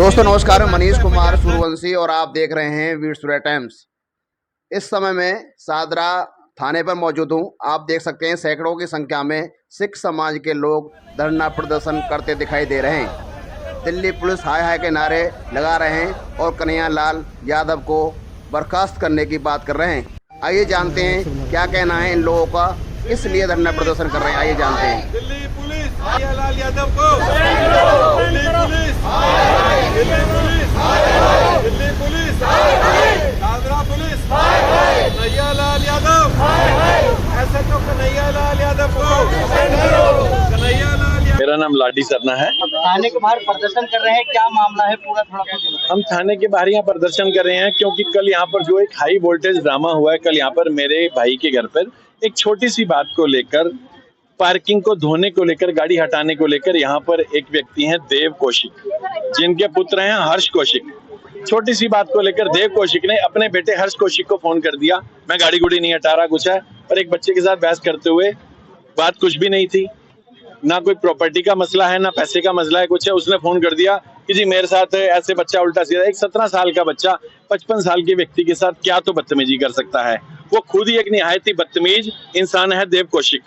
दोस्तों नमस्कार, मैं मनीष कुमार सूर्यवंशी और आप देख रहे हैं वीर सूर्या टाइम्स। इस समय मैं सादरा थाने पर मौजूद हूं। आप देख सकते हैं सैकड़ों की संख्या में सिख समाज के लोग धरना प्रदर्शन करते दिखाई दे रहे हैं। दिल्ली पुलिस हाय हाय के नारे लगा रहे हैं और कन्हैया लाल यादव को बर्खास्त करने की बात कर रहे हैं। आइए जानते हैं क्या कहना है इन लोगों का, किस लिए धरना प्रदर्शन कर रहे हैं। आइए जानते हैं। दिल्ली पुलिस कन्हैया लाल यादव को, दिल्ली पुलिस, दिल्ली पुलिस, सादरा पुलिस, कन्हैया लाल यादव, ऐसे तो कन्हैया लाल यादव को, कन्हैया लाल। मेरा नाम लाडी सरना है। थाने के बाहर प्रदर्शन कर रहे हैं, क्या मामला है पूरा थोड़ा कुछ? हम थाने के बाहर यहाँ प्रदर्शन कर रहे हैं क्योंकि कल यहाँ पर जो एक हाई वोल्टेज ड्रामा हुआ है, कल यहाँ पर मेरे भाई के घर पर एक छोटी सी बात को लेकर, पार्किंग को धोने को लेकर, गाड़ी हटाने को लेकर यहाँ पर एक व्यक्ति हैं देव कौशिक, जिनके पुत्र हैं हर्ष कौशिक। छोटी सी बात को लेकर देव कौशिक ने अपने बेटे हर्ष कौशिक को फोन कर दिया, मैं गाड़ी गुड़ी नहीं हटा रहा कुछ है, और एक बच्चे के साथ बहस करते हुए, बात कुछ भी नहीं थी, ना कोई प्रॉपर्टी का मसला है ना पैसे का मसला है कुछ है। उसने फोन कर दिया कि जी मेरे साथ ऐसे बच्चा उल्टा सीधा, एक 17 साल का बच्चा 55 साल के व्यक्ति के साथ क्या तो बदतमीजी कर सकता है। वो खुद ही एक निहायत ही बदतमीज इंसान है देव कौशिक,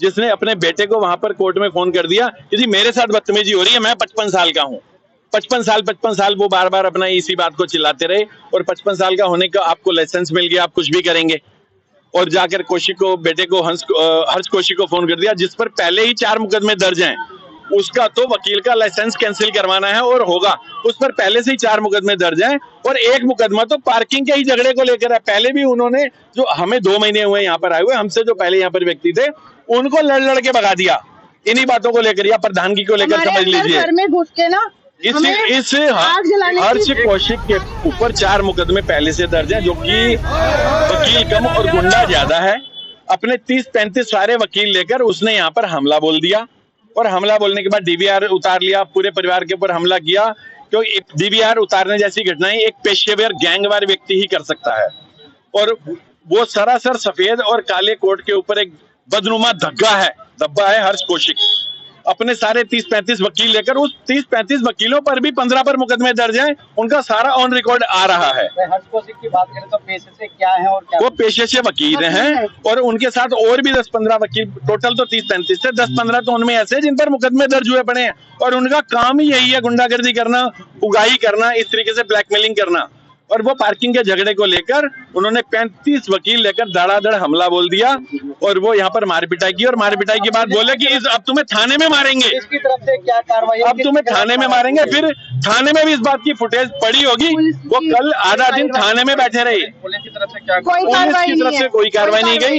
जिसने अपने बेटे को वहां पर कोर्ट में फोन कर दिया कि जी मेरे साथ बदतमीजी हो रही है, मैं 55 साल का हूँ। 55 साल वो बार बार अपना इसी बात को चिल्लाते रहे, और 55 साल का होने का आपको लाइसेंस मिल गया, आप कुछ भी करेंगे। और जाकर कौशिक को, बेटे को, हर्ष कौशिक को फोन कर दिया, जिस पर पहले ही 4 मुकदमे दर्ज हैं। उसका तो वकील का लाइसेंस कैंसिल करवाना है और होगा, उस पर पहले से ही 4 मुकदमे दर्ज हैं, और एक मुकदमा तो पार्किंग के ही झगड़े को लेकर है। पहले भी उन्होंने, जो हमें 2 महीने हुए यहाँ पर आए हुए, हमसे जो पहले यहाँ पर व्यक्ति थे उनको लड़ के भगा दिया इन्हीं बातों को लेकर, या प्रधानगी को लेकर समझ लीजिए। घर में घुस के ना इस हर्ष कौशिक के ऊपर 4 मुकदमे पहले से दर्ज हैं, जो कि वकील कम और गुंडा ज्यादा है। अपने 30-35 सारे वकील लेकर उसने यहाँ पर हमला बोल दिया, और हमला बोलने के बाद डीवीआर उतार लिया, पूरे परिवार के ऊपर हमला किया। क्योंकि डीवीआर उतारने जैसी घटनाएं एक पेशेवर गैंगवार व्यक्ति ही कर सकता है, और वो सरासर सफेद और काले कोट के ऊपर एक बदनुमा धब्बा है हर्ष कौशिक। अपने सारे 30-35 वकील लेकर, उस 30-35 वकीलों पर भी 15 पर मुकदमे दर्ज हैं, उनका सारा ऑन रिकॉर्ड आ रहा है। हर्ष कौशिक की बात करें तो पेशे से क्या है और क्या? वो पेशे से वकील हैं, और उनके साथ और भी 10-15 वकील, टोटल तो 30-35 थे, 10-15 तो उनमें ऐसे जिन पर मुकदमे दर्ज हुए पड़े हैं, और उनका काम ही यही है गुंडागर्दी करना, उगाही करना, इस तरीके से ब्लैकमेलिंग करना। और वो पार्किंग के झगड़े को लेकर उन्होंने 35 वकील लेकर धड़ाधड़ हमला बोल दिया, और वो यहाँ पर मार पिटाई की, और मार पिटाई के बाद बोले कि अब तुम्हें थाने में मारेंगे। इसकी तरफ से क्या कार्रवाई? अब तुम्हें थाने में मारेंगे। फिर थाने में भी इस बात की फुटेज पड़ी होगी। वो कल आधा दिन थाने में बैठे रहे। पुलिस की तरफ से क्या? पुलिस की तरफ से कोई कार्रवाई नहीं गई।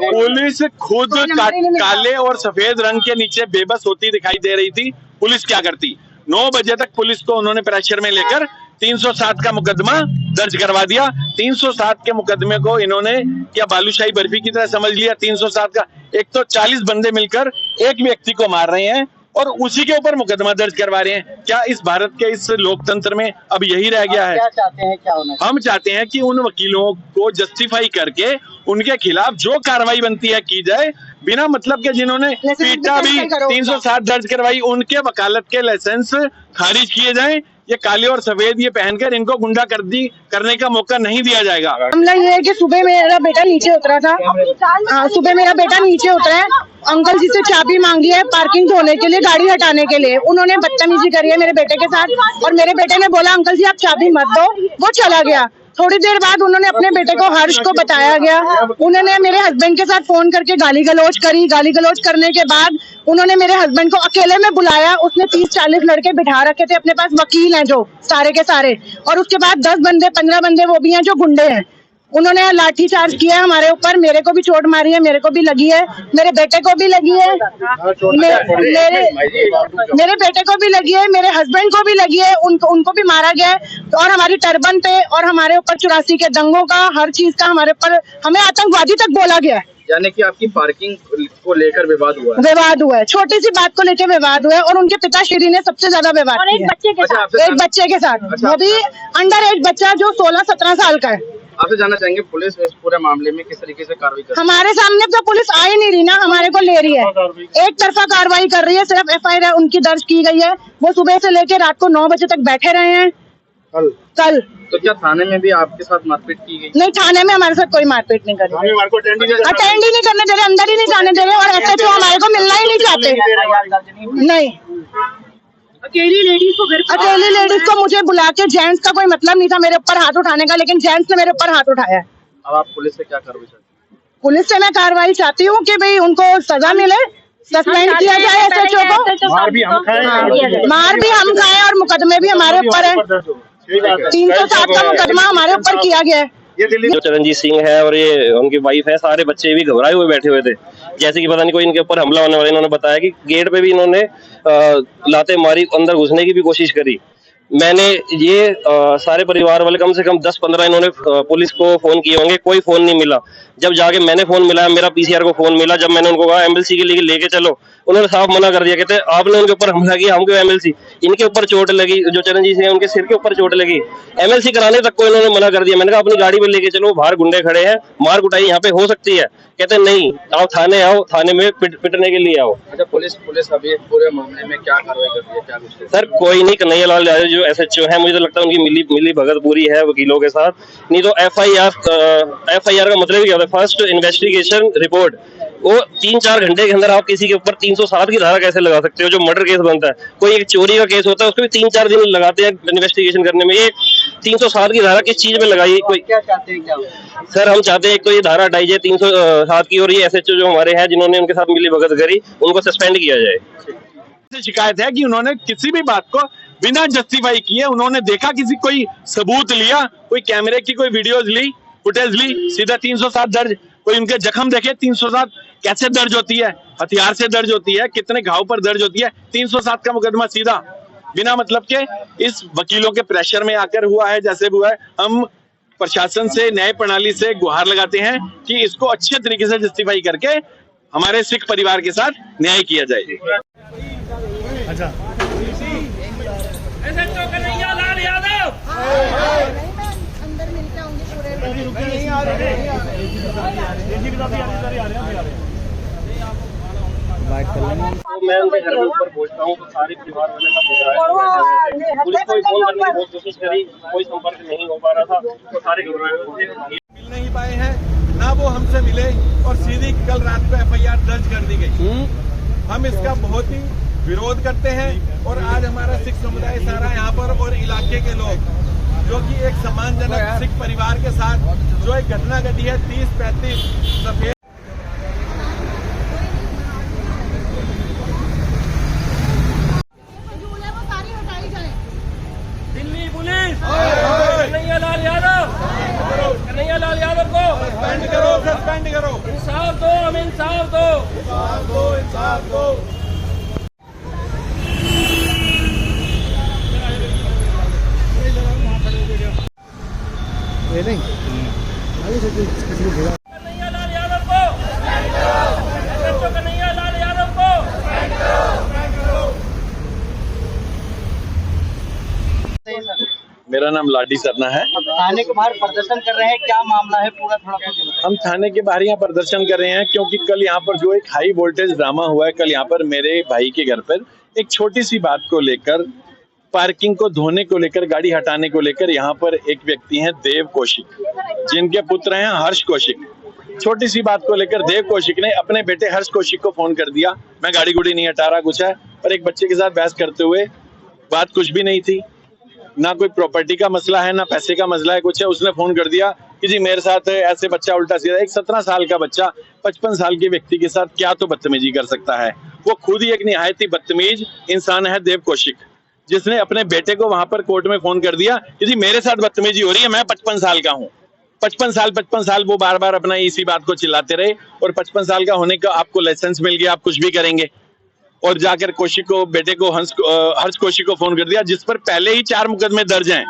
पुलिस खुद काले और सफेद रंग के नीचे बेबस होती दिखाई दे रही थी। पुलिस क्या करती? 9 बजे तक पुलिस को उन्होंने प्रेशर में लेकर 307 का मुकदमा दर्ज करवा दिया। 307 के मुकदमे को इन्होंने क्या बालूशाही बर्फी की तरह समझ लिया। 307 का, एक तो 40 बंदे मिलकर एक व्यक्ति को मार रहे हैं और उसी के ऊपर मुकदमा दर्ज करवा रहे हैं। क्या इस भारत के इस लोकतंत्र में अब यही रह गया है? क्या चाहते हैं, क्या होना? हम चाहते हैं कि उन वकीलों को जस्टिफाई करके उनके खिलाफ जो कार्रवाई बनती है की जाए, बिना मतलब के जिन्होंने पीटा भी 307 दर्ज करवाई, उनके वकालत के लाइसेंस खारिज किए जाएं। ये काले और सफेद ये पहनकर इनको गुंडागर्दी करने का मौका नहीं दिया जाएगा। मामला ये है कि सुबह मेरा बेटा नीचे उतरा था। सुबह मेरा बेटा नीचे उतरा है, अंकल जी से चाबी मांगी है पार्किंग धोने के लिए, गाड़ी हटाने के लिए। उन्होंने बदतमीजी करी है मेरे बेटे के साथ, और मेरे बेटे ने बोला अंकल जी आप चाबी मत दो, वो चला गया। थोड़ी देर बाद उन्होंने अपने बेटे को हर्ष को बताया गया, उन्होंने मेरे हस्बैंड के साथ फोन करके गाली गलौज करी। गाली गलौज करने के बाद उन्होंने मेरे हस्बैंड को अकेले में बुलाया। उसने 30-40 लड़के बिठा रखे थे, अपने पास वकील हैं जो सारे के सारे, और उसके बाद 10 बंदे 15 बंदे वो भी हैं जो गुंडे हैं। उन्होंने लाठी चार्ज किया हमारे ऊपर, मेरे को भी चोट मारी है, मेरे को भी लगी है, मेरे बेटे को भी लगी है, मेरे बेटे को भी लगी है, मेरे हस्बैंड को भी लगी है, उनको भी मारा गया है। और हमारी टर्बन पे और हमारे ऊपर 84 के दंगों का, हर चीज का हमारे ऊपर, हमें आतंकवादी तक बोला गया है। यानी कि आपकी पार्किंग को लेकर विवाद हुआ है? विवाद हुआ है, छोटी सी बात को लेकर विवाद हुआ है, और उनके पिताश्री ने सबसे ज्यादा विवाद किया। एक बच्चे के साथ, वो भी अंडर एज बच्चा जो 16-17 साल का है। आपसे जानना चाहेंगे पुलिस इस पूरे मामले में किस तरीके से कार्रवाई कर हमारे सामने तो पुलिस आ ही नहीं रही ना, हमारे को ले रही है, एक तरफा कार्रवाई कर रही है। सिर्फ FIR उनकी दर्ज की गई है, वो सुबह से लेकर रात को 9 बजे तक बैठे रहे हैं। कल तो क्या थाने में भी आपके साथ मारपीट की गई? नहीं, थाने में हमारे साथ कोई मारपीट नहीं करी, अटेंड ही नहीं करने दे रहे, अंदर ही नहीं जाने दे रहे, और SHO हमारे को मिलना ही नहीं चाहते। नहीं, अकेली लेडीज को मुझे बुला के, जेंट्स का कोई मतलब नहीं था मेरे ऊपर हाथ उठाने का, लेकिन जेंट्स ने मेरे ऊपर हाथ उठाया। अब आप पुलिस से क्या कार्रवाई चाहते हैं? पुलिस से मैं कार्रवाई चाहती हूँ कि भाई उनको सजा मिले, सस्पेंड किया जाए SHO को। मार भी हम खाए और मुकदमे भी हमारे ऊपर है, 307 का मुकदमा हमारे ऊपर किया गया है। जो चरणजीत सिंह है और ये उनकी वाइफ है, सारे बच्चे भी घबराए हुए बैठे हुए थे, जैसे कि पता नहीं कोई इनके ऊपर हमला होने वाला। इन्होंने बताया कि गेट पे भी इन्होंने लाते मारी, अंदर घुसने की भी कोशिश करी। मैंने ये सारे परिवार वाले कम से कम 10-15 इन्होंने पुलिस को फोन किए होंगे, कोई फोन नहीं मिला। जब जाके मैंने फोन मिलाया, मेरा PCR को फोन मिला, जब मैंने उनको कहा MLC के लिए लेके चलो, उन्होंने साफ मना कर दिया। कहते आपने उनके ऊपर हमला किया, हम क्यों MLC? इनके ऊपर चोट लगी, जो चरणजीत सिंह है उनके सिर के ऊपर चोट लगी, MLC कराने तक को इन्होंने मना कर दिया। मैंने कहा अपनी गाड़ी में लेके चलो, बाहर गुंडे खड़े हैं, मार कुटाई यहाँ पे हो सकती है। कहते नहीं, आप थाने आओ, थाने में पिटने के लिए आओ। अच्छा, पुलिस अभी पूरे मामले में क्या कार्रवाई कर रही है, क्या कुछ? सर कोई नहीं, कन्हैया लाल यादव जो SHO है, मुझे तो लगता है उनकी मिली भगत पूरी है वकीलों के साथ। नहीं तो FIR का मतलब क्या होता है? First investigation report. वो 3-4 घंटे के अंदर आप किसी के ऊपर 307 की धारा कैसे लगा सकते हो? जो मर्डर केस बनता है, कोई एक चोरी का केस होता है, उसको भी 3-4 दिन लगाते हैं इन्वेस्टिगेशन करने में। ये 307 की धारा किस चीज में लगाई? कोई क्या चाहते हैं? क्या सर हम चाहते हैं एक तो ये धारा हटाई जाए 307 की, और ये SHO जो हमारे हैं जिन्होंने उनके साथ मिली भगत करी, उनको सस्पेंड किया जाए। शिकायत है कि उन्होंने किसी भी बात को बिना जस्टिफाई किए, उन्होंने देखा किसी कोई सबूत लिया, कोई कैमरे की कोई वीडियोस ली, फुटेज ली, सीधा 307 दर्ज। कोई उनके जख्म देखे, 307 कैसे दर्ज होती है? हथियार से दर्ज होती है, कितने घाव पर दर्ज होती है? 307 का मुकदमा सीधा बिना मतलब के इस वकीलों के प्रेशर में आकर हुआ है जैसे भी हुआ है। हम प्रशासन से, न्याय प्रणाली से गुहार लगाते हैं कि इसको अच्छे तरीके से जस्टिफाई करके हमारे सिख परिवार के साथ न्याय किया जाए। SHO कन्हैया लाल यादव अंदर मिलके आऊंगी पूरे तो मैं उनके घर में ऊपर पहुंचता हूँ तो सारे परिवार वाले का पुलिस को फोन करने की बहुत कोशिश करी, कोई संपर्क नहीं हो पा रहा था, तो सारे मिल नहीं पाए हैं, ना वो हमसे मिले, और सीधी कल रात को FIR दर्ज कर दी गई। हम इसका बहुत ही विरोध करते हैं, और आज हमारा सिख समुदाय सारा यहाँ पर और इलाके के लोग, जो कि एक सम्मानजनक सिख परिवार के साथ जो एक घटना घटी है, 30-35 सफेद दिल्ली पुलिस कन्हैया लाल यादव को सस्पेंड करो। इंसाफ दो, हमें इंसाफ दो, इंसाफ दो। कन्हैया लाल यादव को, कन्हैया लाल यादव को। मेरा नाम लाडी सरना है। थाने के बाहर प्रदर्शन कर रहे हैं, क्या मामला है पूरा, थोड़ा कुछ बताइए। हम थाने के बाहर यहाँ प्रदर्शन कर रहे हैं क्योंकि कल यहाँ पर जो एक हाई वोल्टेज ड्रामा हुआ है, कल यहाँ पर मेरे भाई के घर पर एक छोटी सी बात को लेकर, पार्किंग को धोने को लेकर, गाड़ी हटाने को लेकर, यहाँ पर एक व्यक्ति हैं देव कौशिक, जिनके पुत्र हैं हर्ष कौशिक। छोटी सी बात को लेकर देव कौशिक ने अपने बेटे हर्ष कौशिक को फोन कर दिया, मैं गाड़ी गुड़ी नहीं हटा रहा कुछ है, और एक बच्चे के साथ बहस करते हुए, बात कुछ भी नहीं थी, ना कोई प्रॉपर्टी का मसला है, ना पैसे का मसला है, कुछ है। उसने फोन कर दिया कि जी मेरे साथ ऐसे बच्चा उल्टा सीधा, एक 17 साल का बच्चा 55 साल के व्यक्ति के साथ क्या तो बदतमीजी कर सकता है। वो खुद ही एक निहायत ही बदतमीज इंसान है देव कौशिक, जिसने अपने बेटे को वहां पर कोर्ट में फोन कर दिया कि जी मेरे साथ बदतमीजी हो रही है, मैं 55 साल का हूँ। 55 साल वो बार बार अपना इसी बात को चिल्लाते रहे, और 55 साल का होने का आपको लाइसेंस मिल गया, आप कुछ भी करेंगे। और जाकर कौशिक को, बेटे को, हर्ष कौशिक को फोन कर दिया, जिस पर पहले ही 4 मुकदमे दर्ज हैं।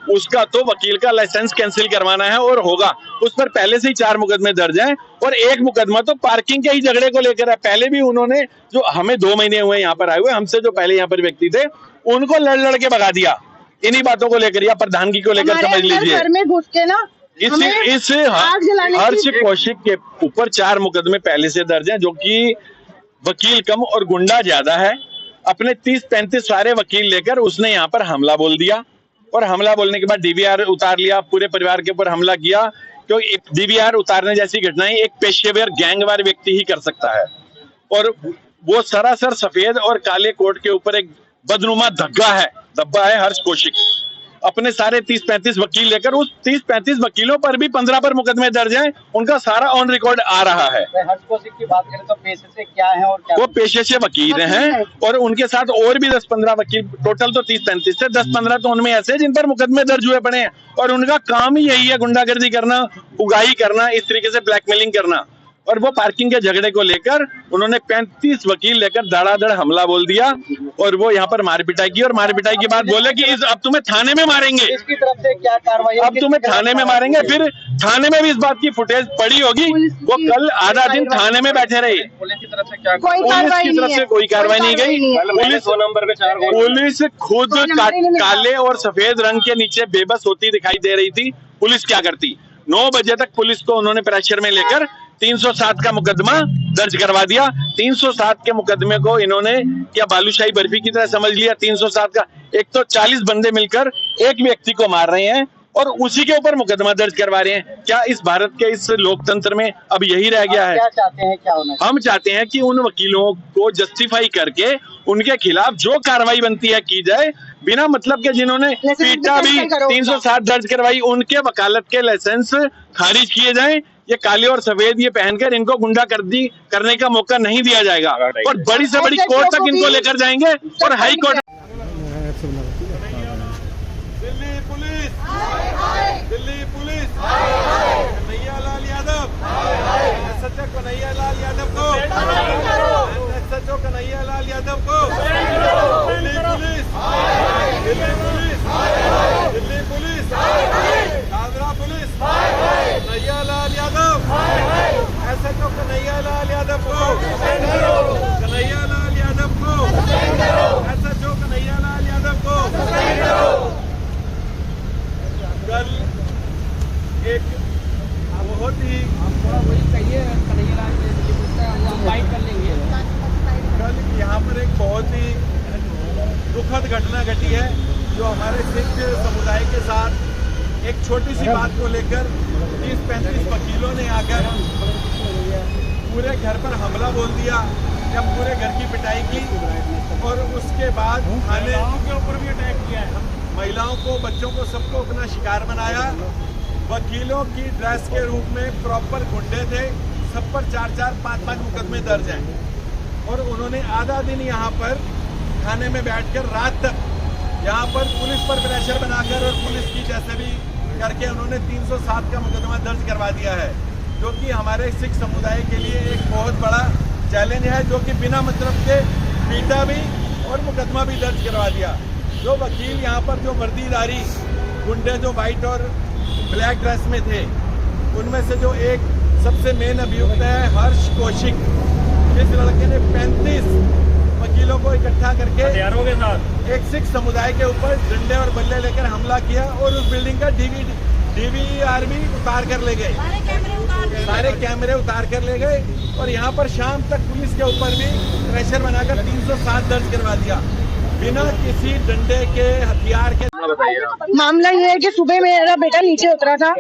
उसका तो वकील का लाइसेंस कैंसिल करवाना है और होगा, उस पर पहले से ही 4 मुकदमे दर्ज हैं, और एक मुकदमा तो पार्किंग के ही झगड़े को लेकर है। पहले भी उन्होंने, जो हमें 2 महीने हुए यहाँ पर आए हुए, हमसे जो पहले यहाँ पर व्यक्ति थे, उनको लड़ के भगा दिया इन्हीं बातों को लेकर, या प्रधानगी को लेकर समझ लीजिए। घर में घुस के ना इस आग जलाने की- हर्ष कौशिक के ऊपर 4 मुकदमे पहले से दर्ज हैं, जो कि वकील कम और गुंडा ज्यादा है। अपने 30-35 सारे वकील लेकर उसने यहाँ पर हमला बोल दिया, और हमला बोलने के बाद डीवीआर उतार लिया, पूरे परिवार के ऊपर हमला किया। क्योंकि डीवीआर उतारने जैसी घटनाएं एक पेशेवर गैंगवार व्यक्ति ही कर सकता है, और वो सरासर सफेद और काले कोट के ऊपर एक बदनुमा धब्बा है हर्ष कौशिक। अपने सारे 30-35 वकील लेकर उस 30-35 वकीलों पर भी 15 पर मुकदमे दर्ज हैं, उनका सारा ऑन रिकॉर्ड आ रहा है। हर्ष कौशिक की बात करें तो पेशे से क्या है और क्या वो पेशे से वकील हैं, और उनके साथ और भी 10-15 वकील, टोटल तो 30-35 थे, 10-15 तो उनमें ऐसे जिन पर मुकदमे दर्ज हुए पड़े हैं, और उनका काम ही यही है गुंडागर्दी करना, उगाही करना, इस तरीके से ब्लैकमेलिंग करना। और वो पार्किंग के झगड़े को लेकर उन्होंने 35 वकील लेकर धड़ाधड़ हमला बोल दिया, और वो यहाँ पर मार पिटाई की, और मार पिटाई के बाद बोले कि अब तुम्हें थाने में मारेंगे, इसकी तरफ से क्या कार्रवाई, अब तुम्हें थाने में मारेंगे। फिर थाने में भी इस बात की फुटेज पड़ी होगी। वो कल आधा दिन थाने में बैठे रहे। पुलिस की तरफ से क्या पुलिस की तरफ से कोई कार्रवाई नहीं गई। पुलिस खुद काले और सफेद रंग के नीचे बेबस होती दिखाई दे रही थी। पुलिस क्या करती? 9 बजे तक पुलिस को उन्होंने प्रेशर में लेकर 307 का मुकदमा दर्ज करवा दिया। 307 के मुकदमे को इन्होंने क्या बालूशाही बर्फी की तरह समझ लिया। 307 का एक तो 40 बंदे मिलकर एक व्यक्ति को मार रहे हैं और उसी के ऊपर मुकदमा दर्ज करवा रहे हैं। क्या इस भारत के इस लोकतंत्र में अब यही रह गया है? क्या चाहते हैं, क्या होना चाहिए? हम चाहते हैं कि उन वकीलों को जस्टिफाई करके उनके खिलाफ जो कार्रवाई बनती है की जाए, बिना मतलब के जिन्होंने पीटा भी 307 दर्ज करवाई, उनके वकालत के लाइसेंस खारिज किए जाएं। ये काले और सफेद ये पहनकर इनको गुंडागर्दी करने का मौका नहीं दिया जाएगा, और बड़ी से बड़ी कोर्ट तक इनको लेकर जाएंगे, और high court. Delhi police, Delhi police, Kanhaiya Lal Yadav, SHO Kanhaiya Lal Yadav को, SHO कन्हैया लाल यादव को, Delhi police, Delhi police, Delhi police, Dadra police, Kanhaiya Lal Yadav, SHO Kanhaiya Lal Yadav को, कन्हैया लाल यादव को, SHO कन्हैया लाल यादव को। कल एक बहुत ही कल यहाँ पर एक बहुत ही दुखद घटना घटी है, जो हमारे सिख समुदाय के साथ एक छोटी सी बात को लेकर 30-35 वकीलों ने आकर पूरे घर पर हमला बोल दिया, या पूरे घर की पिटाई की, और उसके बाद थाने के ऊपर भी अटैक किया है। महिलाओं को, बच्चों को, सबको अपना शिकार बनाया। वकीलों की ड्रेस के रूप में प्रॉपर गुंडे थे, सब पर 4-4, 5-5 मुकदमे दर्ज हैं, और उन्होंने आधा दिन यहाँ पर थाने में बैठकर रात तक यहाँ पर पुलिस पर प्रेशर बनाकर और पुलिस की जैसे भी करके उन्होंने 307 का मुकदमा दर्ज करवा दिया है, जो कि हमारे सिख समुदाय के लिए एक बहुत बड़ा चैलेंज है, जो कि बिना मतलब के पीटा भी और मुकदमा भी दर्ज करवा दिया। जो वकील यहाँ पर जो वर्दीधारी गुंडे जो व्हाइट और ब्लैक ड्रेस में थे, उनमें से जो एक सबसे मेन अभियुक्त है हर्ष कौशिक, इस लड़के ने 35 वकीलों को इकट्ठा करके हथियारों के साथ एक सिख समुदाय के ऊपर डंडे और बल्ले लेकर हमला किया, और उस बिल्डिंग का DVR भी उतार कर ले गए, सारे कैमरे उतार कर ले गए, और यहाँ पर शाम तक पुलिस के ऊपर भी प्रेशर बनाकर 307 दर्ज करवा दिया, बिना किसी डंडे के, हथियार के। मामला ये है कि सुबह मेरा बेटा नीचे उतरा था।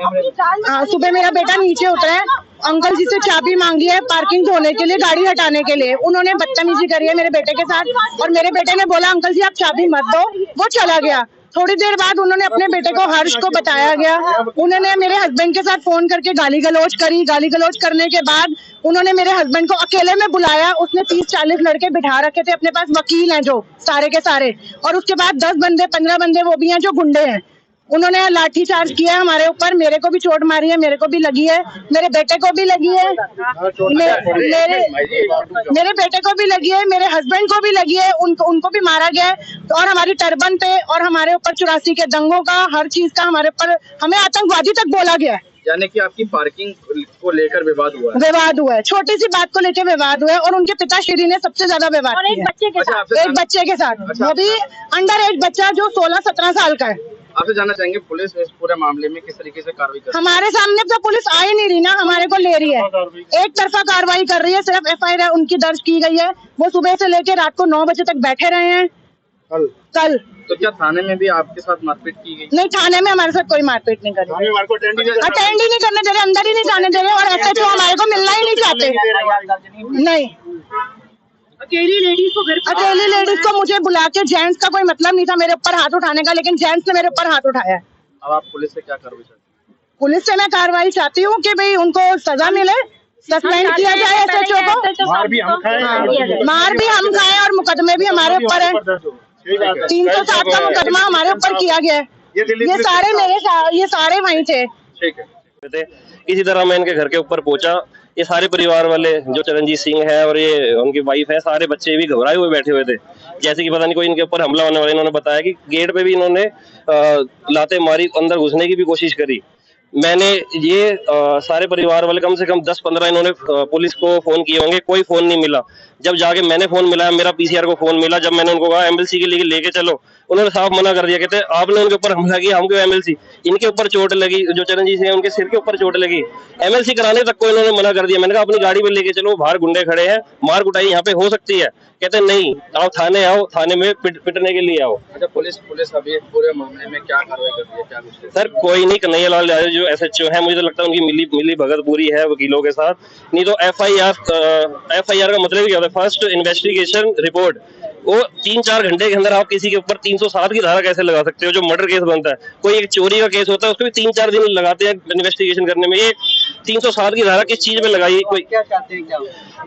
सुबह मेरा बेटा नीचे उतरा है, अंकल जी से चाबी मांगी है पार्किंग धोने के लिए, गाड़ी हटाने के लिए। उन्होंने बदतमीजी करी है मेरे बेटे के साथ, और मेरे बेटे ने बोला अंकल जी आप चाबी मत दो, वो चला गया। थोड़ी देर बाद उन्होंने अपने बेटे को हर्ष को बताया गया, उन्होंने मेरे हस्बैंड के साथ फोन करके गाली गलौज करी। गाली गलौज करने के बाद उन्होंने मेरे हस्बैंड को अकेले में बुलाया। उसने 30-40 लड़के बिठा रखे थे, अपने पास वकील हैं जो सारे के सारे, और उसके बाद 10 बंदे 15 बंदे वो भी हैं जो गुंडे हैं। उन्होंने लाठी चार्ज किया हमारे ऊपर, मेरे को भी चोट मारी है, मेरे को भी लगी है, मेरे बेटे को भी लगी है, मेरे बेटे को भी लगी है, मेरे हस्बैंड को भी लगी है, उनको भी मारा गया है। और हमारी टर्बन पे और हमारे ऊपर 84 के दंगों का, हर चीज का हमारे ऊपर, हमें आतंकवादी तक बोला गया है। यानी कि आपकी पार्किंग को लेकर विवाद हुआ है? विवाद हुआ है, छोटी सी बात को लेकर विवाद हुआ है, और उनके पिताश्री ने सबसे ज्यादा विवाद किया। एक बच्चे के साथ, वो भी अंडर एज बच्चा जो 16-17 साल का है, आपसे जानना चाहेंगे पुलिस इस पूरे मामले में किस तरीके से कार्रवाई कर रही हमारे सामने तो पुलिस आ ही नहीं रही ना, हमारे को ले रही है, एक तरफा कार्रवाई कर रही है। सिर्फ FIR उनकी दर्ज की गई है, वो सुबह से लेकर रात को 9 बजे तक बैठे रहे हैं। कल तो क्या थाने में भी आपके साथ मारपीट की गई? नहीं, थाने में हमारे साथ कोई मारपीट नहीं करी, अटेंड ही नहीं करने दे रहे, अंदर ही नहीं जाने दे रहे, और SHO हमारे को मिलना ही नहीं चाहते। नहीं, अकेली लेडीज को मुझे बुला के, जेंट्स का कोई मतलब नहीं था मेरे ऊपर हाथ उठाने का, लेकिन जेंट्स ने मेरे ऊपर हाथ उठाया। अब आप पुलिस से क्या कार्रवाई चाहते हैं? पुलिस से मैं कार्रवाई चाहती हूँ कि भाई उनको सजा मिले, सस्पेंड किया जाए SHO को। मार भी हम खाए और मुकदमे भी हमारे ऊपर है, 307 का मुकदमा हमारे ऊपर किया गया है। ये सारे वहीं थे। ठीक है। इसी तरह मैं इनके घर के ऊपर पहुंचा, ये सारे परिवार वाले जो चरणजीत सिंह है और ये उनकी वाइफ है, सारे बच्चे भी घबराए हुए बैठे हुए थे, जैसे कि पता नहीं कोई इनके ऊपर हमला होने वाला। इन्होंने बताया कि गेट पे भी इन्होंने लाते मारी, अंदर घुसने की भी कोशिश करी। मैंने ये सारे परिवार वाले कम से कम 10-15 इन्होंने पुलिस को फोन किए होंगे, कोई फोन नहीं मिला। जब जाके मैंने फोन मिलाया, मेरा PCR को फोन मिला, जब मैंने उनको कहा MLC के लिए लेके चलो, उन्होंने साफ मना कर दिया, कहते आपने उनके ऊपर हमला किया, हमको MLC, इनके ऊपर चोट लगी, जो चरणजीत सिंह है उनके सिर के ऊपर चोट लगी, MLC कराने तक को इन्होंने मना कर दिया। मैंने कहा अपनी गाड़ी में लेके चलो, बाहर गुंडे खड़े हैं, मार कुटाई यहाँ पे हो सकती है। कहते नहीं, आप थाने आओ, थाने में पिटने के लिए आओ। अच्छा, पुलिस अभी पूरे मामले में क्या कार्रवाई कर रही है, क्या कुछ? सर कोई नहीं, कन्हैया लाल जो SHO है, मुझे तो लगता है उनकी मिली भगत पूरी है वकीलों के साथ। नहीं तो FIR का मतलब क्या होता है, फर्स्ट इन्वेस्टिगेशन रिपोर्ट, वो 3-4 घंटे के अंदर आप किसी के ऊपर 307 की धारा कैसे लगा सकते हो? जो मर्डर केस बनता है, कोई एक चोरी का केस होता है, उसको भी 3-4 दिन लगाते हैं इन्वेस्टिगेशन करने में। ये 307 की धारा किस चीज में लगाई? कोई क्या चाहते हैं? क्या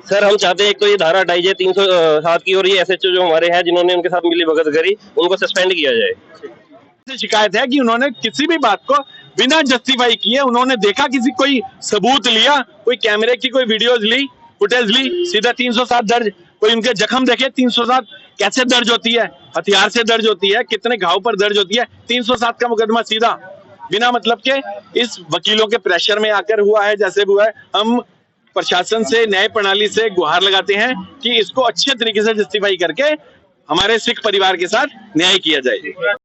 सर हम चाहते हैं एक तो ये धारा हटाई जाए 307 की, और ये SHO जो हमारे हैं जिन्होंने उनके साथ मिली भगत करी, उनको सस्पेंड किया जाए। शिकायत है कि उन्होंने किसी भी बात को बिना जस्टिफाई किए, उन्होंने देखा किसी कोई सबूत लिया, कोई कैमरे की कोई वीडियोस ली, फुटेज ली, सीधा 307 दर्ज। कोई उनके जख्म देखे, 307 कैसे दर्ज होती है? हथियार से दर्ज होती है, कितने घाव पर दर्ज होती है? 307 का मुकदमा सीधा बिना मतलब के इस वकीलों के प्रेशर में आकर हुआ है जैसे भी हुआ है। हम प्रशासन से, न्याय प्रणाली से गुहार लगाते हैं कि इसको अच्छे तरीके से जस्टिफाई करके हमारे सिख परिवार के साथ न्याय किया जाए।